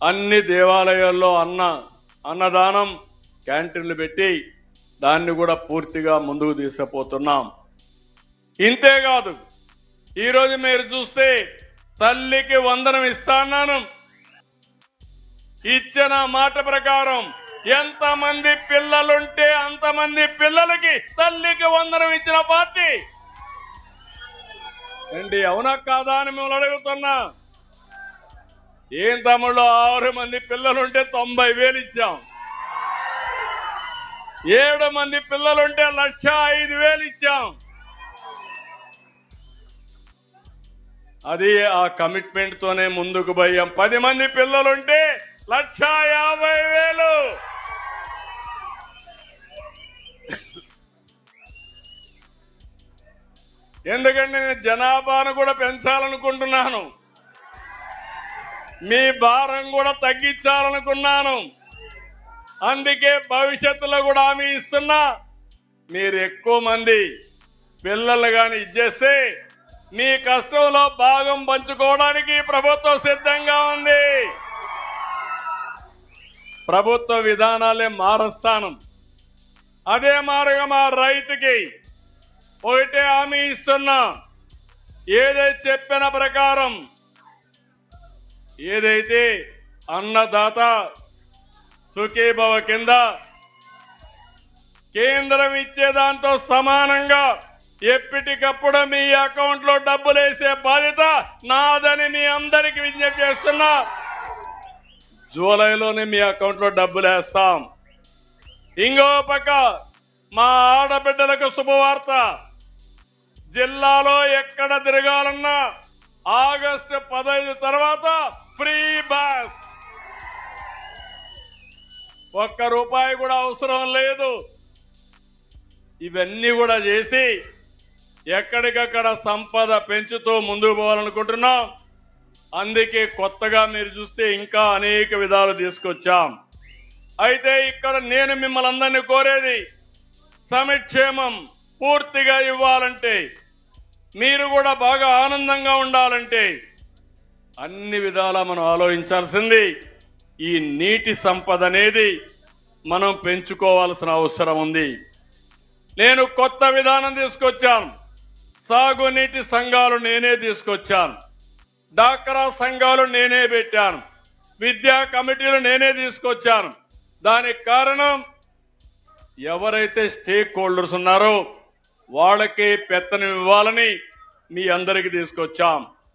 అన్ని దేవాలయాల్లో అన్నదానం క్యాంటీన్లు పెట్టి దాన్ని కూడా పూర్తిగా ముందుకు తీసుకుపోతున్నాం. ఇంతేకాదు ఈరోజు మీరు చూస్తే తల్లికి వందనం ఇస్తాను. ఇచ్చిన మాట ప్రకారం ఎంతమంది పిల్లలుంటే అంతమంది పిల్లలకి తల్లికి వందనం ఇచ్చిన పార్టీ అండి. అవునా కాదా అని మిమ్మల్ని అడుగుతున్నా. ఏం తమ్ముళ్ళు 6 మంది పిల్లలుంటే 90,000 ఇచ్చాం. 7 మంది పిల్లలుంటే 1,05,000 ఇచ్చాం. అది ఆ కమిట్మెంట్ తోనే ముందుకు పోయాం. 10 మంది పిల్లలుంటే 1,50,000. ఎందుకంటే నేను జనాభాను కూడా పెంచాలనుకుంటున్నాను, మీ భారం కూడా తగ్గించాలనుకున్నాను. అందుకే భవిష్యత్తులో కూడా హామీ ఇస్తున్నా, మీరు ఎక్కువ మంది పిల్లలు కానీ ఇచ్చేస్తే మీ కష్టంలో భాగం పంచుకోవడానికి ప్రభుత్వం సిద్ధంగా ఉంది. ప్రభుత్వ విధానాలే మారుస్తాను. అదే మారుగా మా రైతుకి ఒకటే హామీ ఇస్తున్నా, ఏదైతే చెప్పిన ప్రకారం ఏదైతే అన్నదాత సుఖీభవ కింద కేంద్రం ఇచ్చే దాంతో సమానంగా ఎప్పటికప్పుడు మీ అకౌంట్ లో డబ్బులు వేసే బాధ్యత నాదని మీ అందరికి విజ్ఞప్తి చేస్తున్నా. జూలైలోనే మీ అకౌంట్ లో డబ్బులు వేస్తాం. ఇంకో పక్క మా ఆడబిడ్డలకు శుభవార్త, జిల్లాలో ఎక్కడ తిరగాలన్నా ఆగస్టు 15 తర్వాత ఫ్రీ బస్. ₹1 కూడా అవసరం లేదు. ఇవన్నీ కూడా చేసి ఎక్కడికక్కడ సంపద పెంచుతూ ముందుకు పోవాలనుకుంటున్నాం. అందుకే కొత్తగా మీరు చూస్తే ఇంకా అనేక విధాలు తీసుకొచ్చాం. అయితే ఇక్కడ నేను మిమ్మల్ని అందరినీ కోరేది, సంక్షేమం పూర్తిగా ఇవ్వాలంటే, మీరు కూడా బాగా ఆనందంగా ఉండాలంటే అన్ని విధాలా మనం ఆలోచించాల్సింది ఈ నీటి సంపద అనేది మనం పెంచుకోవాల్సిన అవసరం ఉంది. నేను కొత్త విధానం తీసుకొచ్చాను. సాగునీటి సంఘాలు నేనే తీసుకొచ్చాను. డాక్రా సంఘాలు నేనే పెట్టాను. విద్యా కమిటీలు నేనే తీసుకొచ్చాను. దానికి కారణం ఎవరైతే స్టేక్ హోల్డర్స్ ఉన్నారో వాళ్ళకి పెత్తనం ఇవ్వాలని మీ అందరికీ తీసుకొచ్చాం.